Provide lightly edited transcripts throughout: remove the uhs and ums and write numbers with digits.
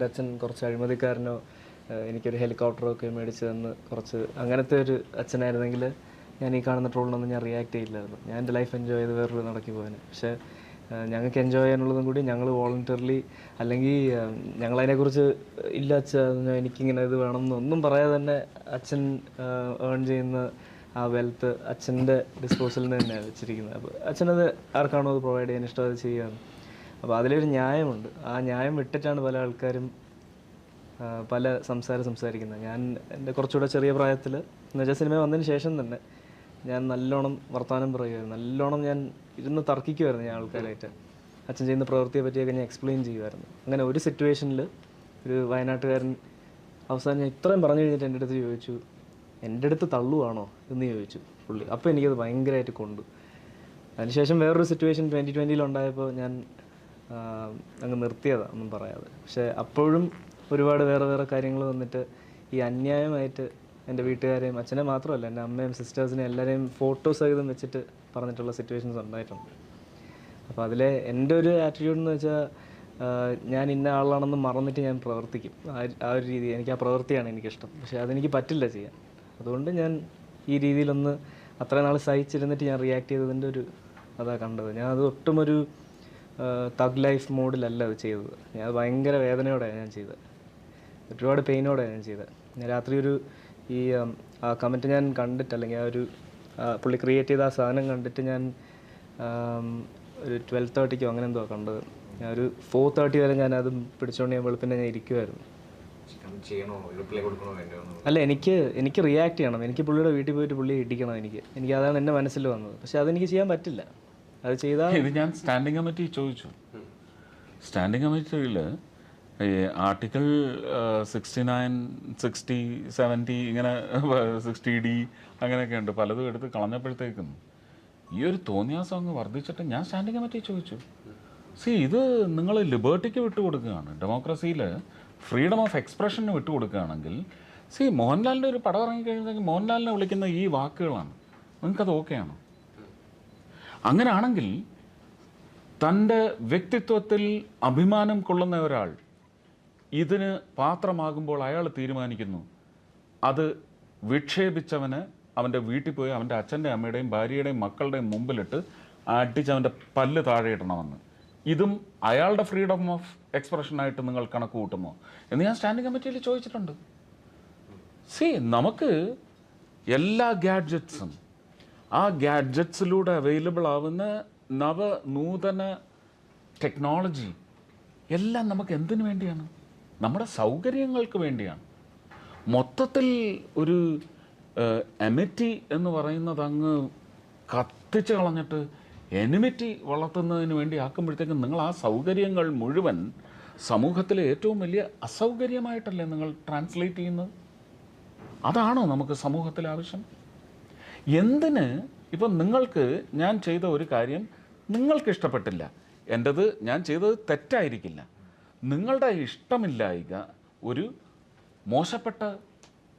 എൻ്റെ അച്ഛൻ കുറച്ച് അഴിമതിക്കാരനോ എനിക്കൊരു ഹെലികോപ്റ്ററോ ഒക്കെ മേടിച്ച് തന്ന് കുറച്ച് അങ്ങനത്തെ ഒരു അച്ഛനായിരുന്നെങ്കിൽ ഞാൻ ഈ കാണുന്ന ട്രോളിനൊന്നും ഞാൻ റിയാക്ട് ചെയ്യില്ലായിരുന്നു. ഞാൻ എൻ്റെ ലൈഫ് എൻജോയ് ചെയ്ത് വേറൊരു നടക്കി പോകാൻ. പക്ഷേ ഞങ്ങൾക്ക് എൻജോയ് ചെയ്യാനുള്ളതും കൂടി ഞങ്ങൾ വോളണ്ടറിലി അല്ലെങ്കിൽ ഞങ്ങളതിനെക്കുറിച്ച് ഇല്ല അച്ഛൻ എനിക്കിങ്ങനെ ഇത് വേണം എന്നൊന്നും പറയാതെ തന്നെ അച്ഛൻ ഏൺ ചെയ്യുന്ന ആ വെൽത്ത് അച്ഛൻ്റെ ഡിസ്പോസലിന് തന്നെയാണ് വെച്ചിരിക്കുന്നത്. അപ്പോൾ അച്ഛനത് ആർക്കാണോ അത് പ്രൊവൈഡ് ചെയ്യാൻ ഇഷ്ടം അത് ചെയ്യുകയാണ്. അപ്പോൾ അതിലൊരു ന്യായമുണ്ട്. ആ ന്യായം വിട്ടിട്ടാണ് പല ആൾക്കാരും പല സംസാരിക്കുന്നത്. ഞാൻ എൻ്റെ കുറച്ചുകൂടെ ചെറിയ പ്രായത്തിൽ എന്ന് വെച്ചാൽ സിനിമ വന്നതിന് ശേഷം തന്നെ ഞാൻ നല്ലോണം വർത്തമാനം പറയുമായിരുന്നു. നല്ലോണം ഞാൻ ഇരുന്ന് തർക്കിക്കുമായിരുന്നു ഞാൻ ആൾക്കാരായിട്ട്. അച്ഛൻ ചെയ്യുന്ന പ്രവൃത്തിയെ പറ്റിയൊക്കെ ഞാൻ എക്സ്പ്ലെയിൻ ചെയ്യുമായിരുന്നു. അങ്ങനെ ഒരു സിറ്റുവേഷനിൽ ഒരു വയനാട്ടുകാരൻ അവസാനം ഞാൻ ഇത്രയും പറഞ്ഞു കഴിഞ്ഞിട്ട് എൻ്റെ അടുത്ത് ചോദിച്ചു, എൻ്റെ അടുത്ത് തള്ളുവാണോ എന്ന് ചോദിച്ചു പുള്ളി. അപ്പോൾ എനിക്കത് ഭയങ്കരമായിട്ട് കൊണ്ടു. അതിനുശേഷം വേറൊരു സിറ്റുവേഷൻ 2020 ഉണ്ടായപ്പോൾ ഞാൻ അങ്ങ് നിർത്തിയതാണ് ഒന്നും പറയാതെ. പക്ഷേ അപ്പോഴും ഒരുപാട് വേറെ കാര്യങ്ങൾ വന്നിട്ട് ഈ അന്യായമായിട്ട് എൻ്റെ വീട്ടുകാരെയും അച്ഛനെ മാത്രമല്ല എൻ്റെ അമ്മയും സിസ്റ്റേഴ്സിനെയും എല്ലാവരെയും ഫോട്ടോസ് സഹിതം വെച്ചിട്ട് പറഞ്ഞിട്ടുള്ള സിറ്റുവേഷൻസ് ഉണ്ടായിട്ടുണ്ട്. അപ്പോൾ അതിലെ എൻ്റെ ഒരു ആറ്റിറ്റ്യൂഡ് എന്ന് വെച്ചാൽ ഞാൻ ഇന്ന ആളാണെന്ന് മറന്നിട്ട് ഞാൻ പ്രവർത്തിക്കും. ആ ഒരു രീതി എനിക്ക് ആ പ്രവൃത്തിയാണ് എനിക്കിഷ്ടം. പക്ഷേ അതെനിക്ക് പറ്റില്ല ചെയ്യാൻ. അതുകൊണ്ട് ഞാൻ ഈ രീതിയിലൊന്ന് അത്ര നാൾ സഹിച്ചിരുന്നിട്ട് ഞാൻ റിയാക്ട് ചെയ്തതിൻ്റെ ഒരു അതാണ് കണ്ടത്. ഞാൻ അത് ഒട്ടും ഒരു തഗ് ലൈഫ് മോഡിലല്ല അത് ചെയ്തത്. ഞാൻ ഭയങ്കര വേദനയോടെയാണ് ഞാൻ ചെയ്തത്. ഒരുപാട് പെയിനോടെയാണ് ഞാൻ ചെയ്തത്. ഞാൻ രാത്രി ഒരു ഈ ആ കമൻറ്റ് ഞാൻ കണ്ടിട്ട് അല്ലെങ്കിൽ ആ ഒരു പുള്ളി ക്രിയേറ്റ് ചെയ്ത ആ സാധനം കണ്ടിട്ട് ഞാൻ ഒരു 12:30 അങ്ങനെ എന്തോ കണ്ടത്. ഞാൻ ഒരു 4:30 വരെ ഞാൻ അതും പിടിച്ചുകൊണ്ട് ഞാൻ വെളുപ്പിനെ ഞാൻ ഇരിക്കുമായിരുന്നു. അല്ല എനിക്ക് റിയാക്ട് ചെയ്യണം. എനിക്ക് പുള്ളിയുടെ വീട്ടിൽ പോയിട്ട് പുള്ളിയെ ഇടിക്കണം. എനിക്ക് അതാണ് എൻ്റെ മനസ്സിൽ വന്നത്. പക്ഷെ അതെനിക്ക് ചെയ്യാൻ പറ്റില്ല. അത് ചെയ്താൽ ഇത് ഞാൻ സ്റ്റാൻഡിംഗ് കമ്മിറ്റി ചോദിച്ചു. സ്റ്റാൻഡിംഗ് കമ്മിറ്റിയിൽ ആർട്ടിക്കിൾ 69, 60, 70 ഇങ്ങനെ 60D അങ്ങനെയൊക്കെ ഉണ്ട്. പലതും എടുത്ത് കളഞ്ഞപ്പോഴത്തേക്കും ഈ ഒരു തോന്നിയാസം അങ്ങ് വർദ്ധിച്ചിട്ട് ഞാൻ സ്റ്റാൻഡിംഗ് കമ്മിറ്റി ചോദിച്ചു, ഇത് നിങ്ങൾ ലിബർട്ടിക്ക് വിട്ടുകൊടുക്കുകയാണ്, ഡെമോക്രസിയിൽ ഫ്രീഡം ഓഫ് എക്സ്പ്രഷന് വിട്ടുകൊടുക്കുകയാണെങ്കിൽ മോഹൻലാലിൻ്റെ ഒരു പടം ഇറങ്ങിക്കഴിഞ്ഞെങ്കിൽ മോഹൻലാലിനെ വിളിക്കുന്ന ഈ വാക്കുകളാണ്, നിങ്ങൾക്കത് ഓക്കെയാണോ? അങ്ങനെയാണെങ്കിൽ തൻ്റെ വ്യക്തിത്വത്തിൽ അഭിമാനം കൊള്ളുന്ന ഒരാൾ ഇതിന് പാത്രമാകുമ്പോൾ അയാൾ തീരുമാനിക്കുന്നു അത് വിക്ഷേപിച്ചവന് അവൻ്റെ വീട്ടിൽ പോയി അവൻ്റെ അച്ഛൻ്റെ അമ്മയുടെയും ഭാര്യയുടെയും മക്കളുടെയും മുമ്പിലിട്ട് അടിച്ച് അവൻ്റെ പല്ല് താഴെ ഇടണമെന്ന്. ഇതും അയാളുടെ ഫ്രീഡം ഓഫ് എക്സ്പ്രഷനായിട്ട് നിങ്ങൾ കണക്ക് കൂട്ടുമോ എന്ന് ഞാൻ സ്റ്റാൻഡിംഗ് കമ്മിറ്റിയിൽ ചോദിച്ചിട്ടുണ്ട്. നമുക്ക് എല്ലാ ഗാഡ്ജറ്റ്സും ആ ഗാഡ്ജറ്റ്സിലൂടെ അവൈലബിൾ ആവുന്ന നൂതന ടെക്നോളജി എല്ലാം നമുക്ക് എന്തിനു വേണ്ടിയാണ്? നമ്മുടെ സൗകര്യങ്ങൾക്ക് വേണ്ടിയാണ്. മൊത്തത്തിൽ ഒരു എമിറ്റി എന്ന് പറയുന്നത് അങ്ങ് കത്തിച്ച് കളഞ്ഞിട്ട് എനിമിറ്റി വളർത്തുന്നതിന് വേണ്ടി ആക്കുമ്പോഴത്തേക്കും നിങ്ങൾ ആ സൗകര്യങ്ങൾ മുഴുവൻ സമൂഹത്തിലെ ഏറ്റവും വലിയ അസൗകര്യമായിട്ടല്ലേ നിങ്ങൾ ട്രാൻസ്ലേറ്റ് ചെയ്യുന്നത്? അതാണോ നമുക്ക് സമൂഹത്തിൽ ആവശ്യം? എന്തിന് ഇപ്പം നിങ്ങൾക്ക് ഞാൻ ചെയ്ത ഒരു കാര്യം നിങ്ങൾക്ക് ഇഷ്ടപ്പെട്ടില്ല, എൻ്റെത് ഞാൻ ചെയ്തത് തെറ്റായിരിക്കില്ല, നിങ്ങളുടെ ഇഷ്ടമില്ലായ്ക ഒരു മോശപ്പെട്ട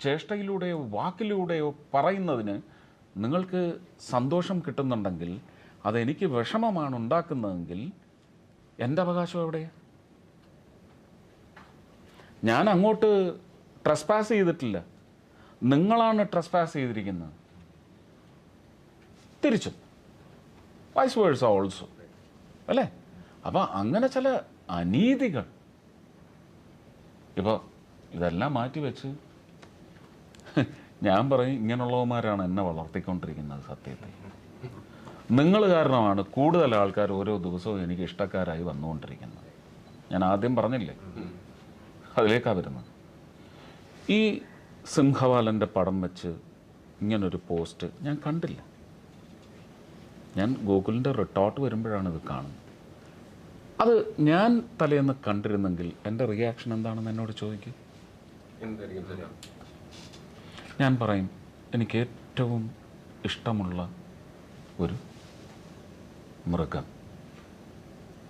ചേഷ്ടയിലൂടെയോ വാക്കിലൂടെയോ പറയുന്നതിന് നിങ്ങൾക്ക് സന്തോഷം കിട്ടുന്നുണ്ടെങ്കിൽ അതെനിക്ക് വിഷമമാണ് ഉണ്ടാക്കുന്നതെങ്കിൽ എൻ്റെ അവകാശം എവിടെയാണ്? ഞാൻ അങ്ങോട്ട് ട്രസ്പാസ് ചെയ്തിട്ടില്ല, നിങ്ങളാണ് ട്രസ്പാസ് ചെയ്തിരിക്കുന്നത്. തിരിച്ചും വൈസ് വേഴ്സ ഓൾസോ അല്ലേ? അപ്പോൾ അങ്ങനെ ചില അനീതികൾ ഇപ്പോൾ ഇതെല്ലാം മാറ്റിവെച്ച് ഞാൻ പറയും ഇങ്ങനെയുള്ളവന്മാരാണ് എന്നെ വളർത്തിക്കൊണ്ടിരിക്കുന്നത്. സത്യത്തിൽ നിങ്ങൾ കാരണമാണ് കൂടുതൽ ആൾക്കാർ ഓരോ ദിവസവും എനിക്ക് ഇഷ്ടക്കാരായി വന്നുകൊണ്ടിരിക്കുന്നത്. ഞാൻ ആദ്യം പറഞ്ഞില്ലേ, അതിലേക്കാണ് വരുന്നത്. ഈ സിംഹവാലൻ്റെ പടം വെച്ച് ഇങ്ങനൊരു പോസ്റ്റ് ഞാൻ കണ്ടില്ല. ഞാൻ ഗൂഗിളിൻ്റെ റിട്ടോർട്ട് വരുമ്പോഴാണ് ഇത് കാണുന്നത്. അത് ഞാൻ തലേന്ന് കണ്ടിരുന്നെങ്കിൽ എൻ്റെ റിയാക്ഷൻ എന്താണെന്ന് എന്നോട് ചോദിക്കും. ഞാൻ പറയും എനിക്ക് ഏറ്റവും ഇഷ്ടമുള്ള ഒരു മൃഗം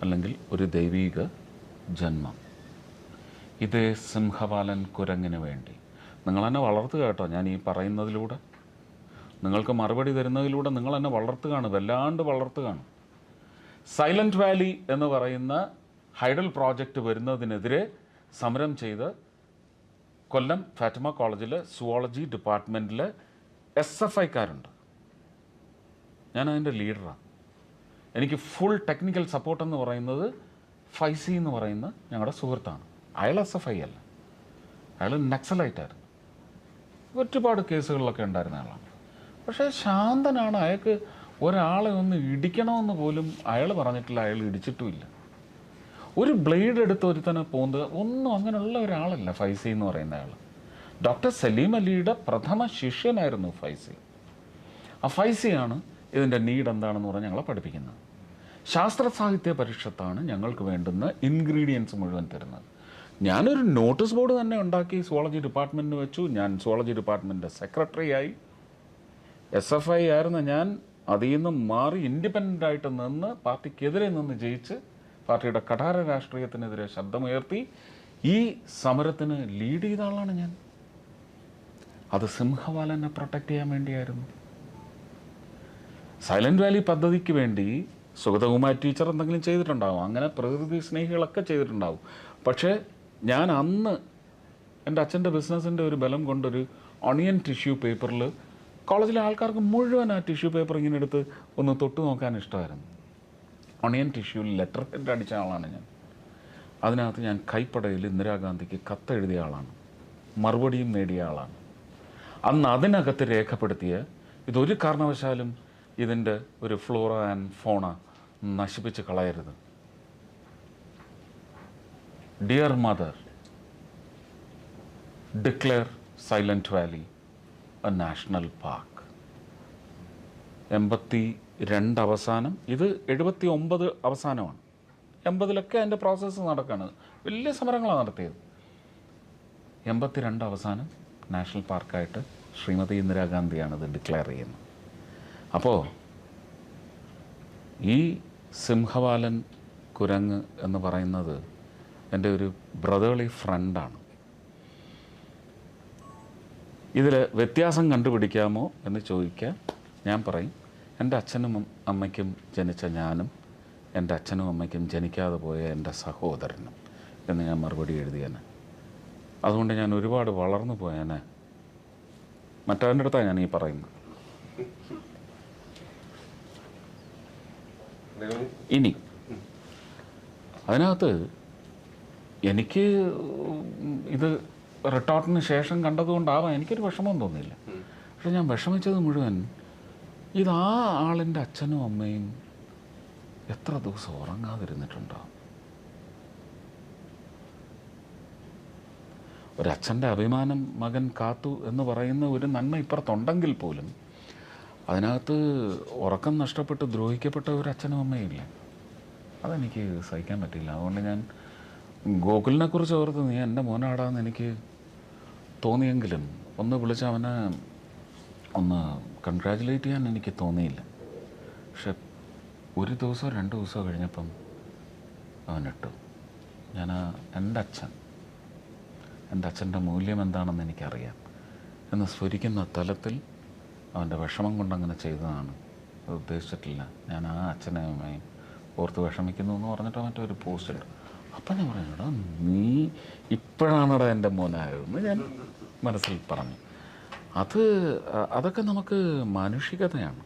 അല്ലെങ്കിൽ ഒരു ദൈവീക ജന്മം, ഇതേ സിംഹവാലൻ കുരങ്ങിന് വേണ്ടി നിങ്ങൾ എന്നെ വളർത്തുക കേട്ടോ. ഞാൻ ഈ പറയുന്നതിലൂടെ നിങ്ങൾക്ക് മറുപടി തരുന്നതിലൂടെ നിങ്ങൾ എന്നെ വളർത്തുകയാണ്, വല്ലാണ്ട് വളർത്തുകയാണ്. സൈലൻറ്റ് വാലി എന്ന് പറയുന്ന ഹൈഡൽ പ്രോജക്റ്റ് വരുന്നതിനെതിരെ സമരം ചെയ്ത് കൊല്ലം ഫാറ്റിമ കോളേജിൽ സുവോളജി ഡിപ്പാർട്ട്മെൻറ്റിൽ SFIക്കാരുണ്ട്. ഞാൻ അതിൻ്റെ ലീഡറാണ്. എനിക്ക് ഫുൾ ടെക്നിക്കൽ സപ്പോർട്ടെന്ന് പറയുന്നത് ഫൈസി എന്ന് പറയുന്ന ഞങ്ങളുടെ സുഹൃത്താണ്. അയാൾ SFI അല്ല, അയാൾ നക്സലൈറ്റായിരുന്നു. ഒരുപാട് കേസുകളിലൊക്കെ ഉണ്ടായിരുന്ന ആളാണ്. പക്ഷേ ശാന്തനാണ്. അയാൾക്ക് ഒരാളെ ഒന്ന് ഇടിക്കണമെന്ന് പോലും അയാൾ പറഞ്ഞിട്ടില്ല, അയാൾ ഇടിച്ചിട്ടുമില്ല. ഒരു ബ്ലേഡ് എടുത്ത് ഒരുത്തനെ പോകുന്നത് ഒന്നും അങ്ങനെയുള്ള ഒരാളല്ല ഫൈസി എന്ന് പറയുന്ന ആൾ. ഡോക്ടർ സലീം അലിയുടെ പ്രഥമ ശിഷ്യനായിരുന്നു ഫൈസി. ആ ഫൈസിയാണ് ഇതിൻ്റെ നീഡ് എന്താണെന്ന് പറഞ്ഞ് ഞങ്ങളെ പഠിപ്പിക്കുന്നത്. ശാസ്ത്ര സാഹിത്യ പരിഷത്താണ് ഞങ്ങൾക്ക് വേണ്ടുന്ന ഇൻഗ്രീഡിയൻസ് മുഴുവൻ തരുന്നത്. ഞാനൊരു നോട്ടീസ് ബോർഡ് തന്നെ ഉണ്ടാക്കി സുവോളജി ഡിപ്പാർട്ട്മെൻറ്റിന് വെച്ചു. ഞാൻ സുവോളജി ഡിപ്പാർട്ട്മെൻറ്റിൻ്റെ സെക്രട്ടറിയായി. SFI ആയിരുന്ന ഞാൻ അതിൽ നിന്ന് മാറി ഇൻഡിപെൻഡൻ്റ് ആയിട്ട് നിന്ന് പാർട്ടിക്കെതിരെ നിന്ന് ജയിച്ച് പാർട്ടിയുടെ കഠാര രാഷ്ട്രീയത്തിനെതിരെ ശബ്ദമുയർത്തി ഈ സമരത്തിന് ലീഡ് ചെയ്ത ആളാണ് ഞാൻ. അത് സിംഹവാലനെ പ്രൊട്ടക്റ്റ് ചെയ്യാൻ വേണ്ടിയായിരുന്നു. സൈലന്റ് വാലി പദ്ധതിക്ക് വേണ്ടി സുഗതകുമാരി ടീച്ചർ എന്തെങ്കിലും ചെയ്തിട്ടുണ്ടാവും, അങ്ങനെ പ്രകൃതി സ്നേഹികളൊക്കെ ചെയ്തിട്ടുണ്ടാവും. പക്ഷേ ഞാൻ അന്ന് എൻ്റെ അച്ഛൻ്റെ ബിസിനസ്സിൻ്റെ ഒരു ബലം കൊണ്ടൊരു ഒണിയൻ ടിഷ്യൂ പേപ്പറിൽ കോളേജിലെ ആൾക്കാർക്ക് മുഴുവൻ ആ ടിഷ്യൂ പേപ്പർ ഇങ്ങനെ എടുത്ത് ഒന്ന് തൊട്ട് നോക്കാൻ ഇഷ്ടമായിരുന്നു. ഒണിയൻ ടിഷ്യൂവിൽ ലെറ്റർ ഹെഡ് അടിച്ച ആളാണ് ഞാൻ. അതിനകത്ത് ഞാൻ കൈപ്പടയിൽ ഇന്ദിരാഗാന്ധിക്ക് കത്തെഴുതിയ ആളാണ്, മറുപടിയും നേടിയ ആളാണ്. അന്ന് അതിനകത്ത് രേഖപ്പെടുത്തിയ ഇതൊരു കാരണവശാലും ഇതിൻ്റെ ഒരു ഫ്ലോറ ആൻഡ് ഫോണ നശിപ്പിച്ച് കളയരുത്. Dear mother, declare silent Valley A national park. 82 അവസാനം, ഇത് 79 അവസാനമാണ്. 80-ലൊക്കെ അതിൻ്റെ പ്രോസസ്സ് നടക്കുകയാണ്. വലിയ സമരങ്ങളാണ് നടത്തിയത്. 82 അവസാനം നാഷണൽ പാർക്കായിട്ട് ശ്രീമതി ഇന്ദിരാഗാന്ധിയാണ് ഇത് ഡിക്ലെയർ ചെയ്യുന്നത്. അപ്പോൾ ഈ സിംഹവാലൻ കുരങ്ങ് എന്ന് പറയുന്നത് എൻ്റെ ഒരു ബ്രദർലി ഫ്രണ്ടാണ്. ഇതിൽ വ്യത്യാസം കണ്ടുപിടിക്കാമോ എന്ന് ചോദിക്കാൻ ഞാൻ പറയും, എൻ്റെ അച്ഛനും അമ്മയ്ക്കും ജനിച്ച ഞാനും എൻ്റെ അച്ഛനും അമ്മയ്ക്കും ജനിക്കാതെ പോയ എൻ്റെ സഹോദരനും എന്ന് ഞാൻ മറുപടി എഴുതിയേനെ. അതുകൊണ്ട് ഞാൻ ഒരുപാട് വളർന്നു പോയേനെ. മറ്റവൻ്റെ അടുത്താണ് ഞാൻ ഈ പറയുന്നത്. ഇനി അതിനകത്ത് എനിക്ക് ഇത് റിട്ടോർട്ടിന് ശേഷം കണ്ടതുകൊണ്ടാവാം എനിക്കൊരു വിഷമം തോന്നിയില്ല. പക്ഷെ ഞാൻ വിഷമിച്ചത് മുഴുവൻ ഇത് ആ ആളിൻ്റെ അച്ഛനും അമ്മയും എത്ര ദിവസം ഉറങ്ങാതിരുന്നിട്ടുണ്ടാവും. ഒരച്ഛൻ്റെ അഭിമാനം മകൻ കാത്തു എന്ന് പറയുന്ന ഒരു നന്മ ഇപ്പുറത്തുണ്ടെങ്കിൽ പോലും അതിനകത്ത് ഉറക്കം നഷ്ടപ്പെട്ട് ദ്രോഹിക്കപ്പെട്ട ഒരു അച്ഛനും അമ്മയും ഇല്ല. അതെനിക്ക് സഹിക്കാൻ പറ്റില്ല. അതുകൊണ്ട് ഞാൻ ഗോകുലിനെ കുറിച്ച് ഓർത്ത് നീ എൻ്റെ മോനാടാന്ന് എനിക്ക് തോന്നിയെങ്കിലും ഒന്ന് വിളിച്ച് അവനെ ഒന്ന് കൺഗ്രാജുലേറ്റ് ചെയ്യാൻ എനിക്ക് തോന്നിയില്ല. പക്ഷെ ഒരു ദിവസമോ 2 ദിവസമോ കഴിഞ്ഞപ്പം അവനിട്ടു. ഞാൻ എൻ്റെ അച്ഛൻ്റെ മൂല്യം എന്താണെന്ന് എനിക്കറിയാം എന്ന് സ്ഫുരിക്കുന്ന തലത്തിൽ അവൻ്റെ വിഷമം കൊണ്ടങ്ങനെ ചെയ്തതാണ്. അത് ഉദ്ദേശിച്ചിട്ടില്ല. ഞാൻ ആ അച്ഛനെ അമ്മയും ഓർത്ത് വിഷമിക്കുന്നു എന്ന് പറഞ്ഞിട്ട് മറ്റൊരു പോസ്റ്റ് ഇട്ടു. അപ്പം ഞാൻ പറഞ്ഞുടാ, നീ ഇപ്പോഴാണടാ എൻ്റെ മോനായതെന്ന് ഞാൻ മനസ്സിൽ പറഞ്ഞു. അതൊക്കെ നമുക്ക് മാനുഷികതയാണ്.